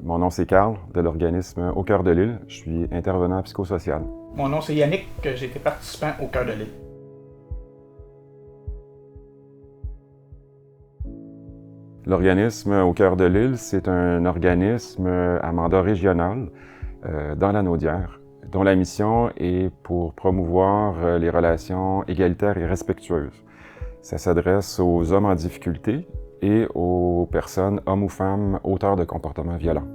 Mon nom c'est Carl, de l'organisme Au Cœur de l'Île. Je suis intervenant psychosocial. Mon nom c'est Yannick, j'ai été participant au Cœur de l'Île. L'organisme Au Cœur de l'Île, c'est un organisme à mandat régional dans la Naudière, dont la mission est pour promouvoir les relations égalitaires et respectueuses. Ça s'adresse aux hommes en difficulté et aux personnes, hommes ou femmes, auteurs de comportements violents.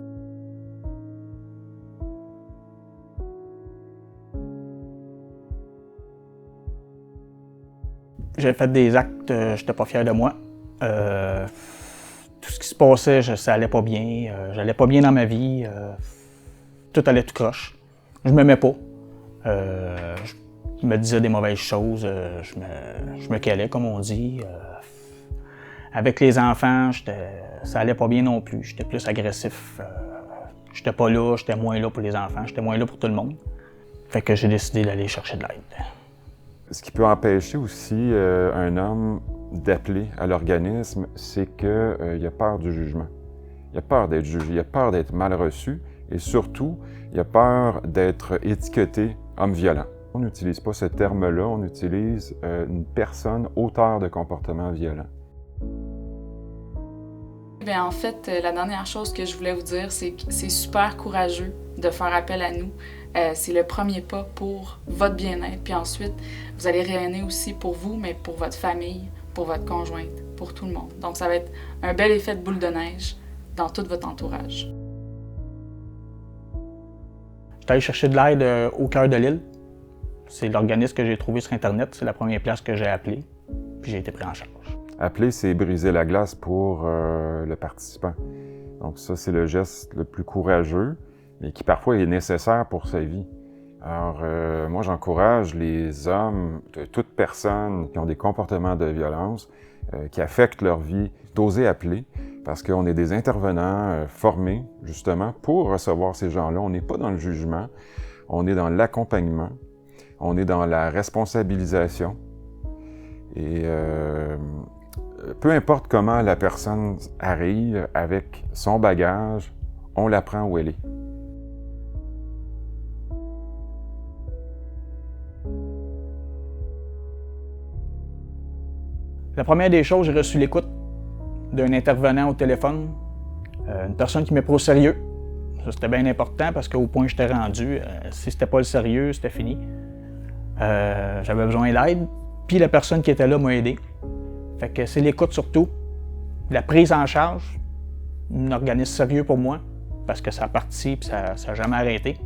J'ai fait des actes, j'étais pas fier de moi. Tout ce qui se passait, ça allait pas bien. J'allais pas bien dans ma vie. Tout allait tout croche. Je m'aimais pas. Je me disais des mauvaises choses. Je me calais, comme on dit. Avec les enfants, ça allait pas bien non plus. J'étais plus agressif. J'étais pas là, j'étais moins là pour les enfants, j'étais moins là pour tout le monde. Fait que j'ai décidé d'aller chercher de l'aide. Ce qui peut empêcher aussi un homme d'appeler à l'organisme, c'est qu'il a peur du jugement. Il a peur d'être jugé, il a peur d'être mal reçu et surtout, il a peur d'être étiqueté homme violent. On n'utilise pas ce terme-là, on utilise une personne auteur de comportements violents. Bien, en fait, la dernière chose que je voulais vous dire, c'est que c'est super courageux de faire appel à nous. C'est le premier pas pour votre bien-être. Puis ensuite, vous allez rayonner aussi pour vous, mais pour votre famille, pour votre conjointe, pour tout le monde. Donc, ça va être un bel effet de boule de neige dans tout votre entourage. Je suis allé chercher de l'aide au Cœur de l'Île. C'est l'organisme que j'ai trouvé sur Internet. C'est la première place que j'ai appelée. Puis j'ai été pris en charge. Appeler, c'est briser la glace pour le participant. Donc ça, c'est le geste le plus courageux, mais qui parfois est nécessaire pour sa vie. Alors, moi, j'encourage les hommes, toute personne qui ont des comportements de violence, qui affectent leur vie, d'oser appeler, parce qu'on est des intervenants formés, justement, pour recevoir ces gens-là. On n'est pas dans le jugement, on est dans l'accompagnement, on est dans la responsabilisation. Et peu importe comment la personne arrive avec son bagage, on la prend où elle est. La première des choses, j'ai reçu l'écoute d'un intervenant au téléphone, une personne qui m'a pris au sérieux. Ça, c'était bien important parce qu'au point où j'étais rendu, si c'était pas le sérieux, c'était fini. J'avais besoin d'aide, puis la personne qui était là m'a aidé. Fait que c'est l'écoute surtout, la prise en charge, un organisme sérieux pour moi, parce que ça a parti et ça n'a jamais arrêté.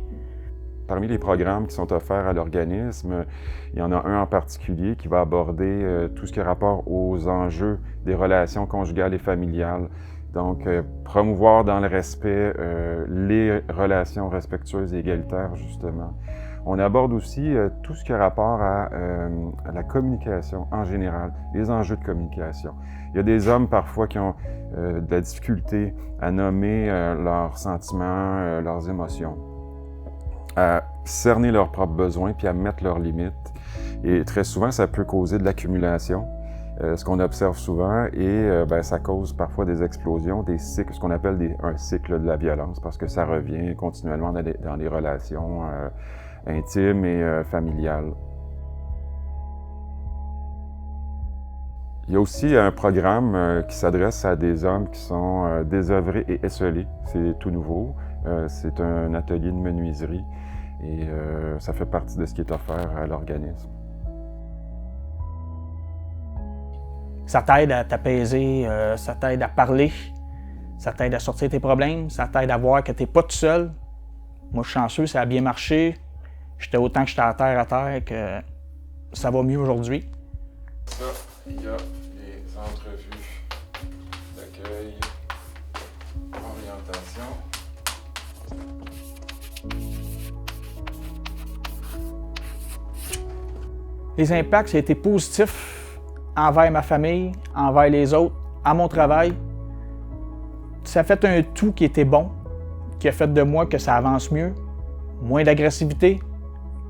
Parmi les programmes qui sont offerts à l'organisme, il y en a un en particulier qui va aborder tout ce qui a rapport aux enjeux des relations conjugales et familiales. Donc, promouvoir dans le respect les relations respectueuses et égalitaires, justement. On aborde aussi tout ce qui a rapport à la communication en général, les enjeux de communication. Il y a des hommes parfois qui ont de la difficulté à nommer leurs sentiments, leurs émotions, à cerner leurs propres besoins puis à mettre leurs limites. Et très souvent, ça peut causer de l'accumulation, ce qu'on observe souvent, et ça cause parfois des explosions, des cycles, ce qu'on appelle un cycle de la violence, parce que ça revient continuellement dans les relations intimes et familiales. Il y a aussi un programme qui s'adresse à des hommes qui sont désœuvrés et esseulés. C'est tout nouveau. C'est un atelier de menuiserie et ça fait partie de ce qui est offert à l'organisme. Ça t'aide à t'apaiser, ça t'aide à parler, ça t'aide à sortir tes problèmes, ça t'aide à voir que t'es pas tout seul. Moi, je suis chanceux, ça a bien marché. J'étais autant que j'étais à terre que ça va mieux aujourd'hui. Ça, il y a les entrevues d'accueil, orientation. Les impacts, ça a été positif envers ma famille, envers les autres, à mon travail. Ça a fait un tout qui était bon, qui a fait de moi que ça avance mieux, moins d'agressivité,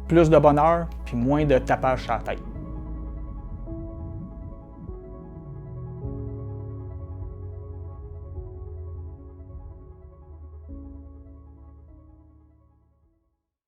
plus de bonheur, puis moins de tapage sur la tête.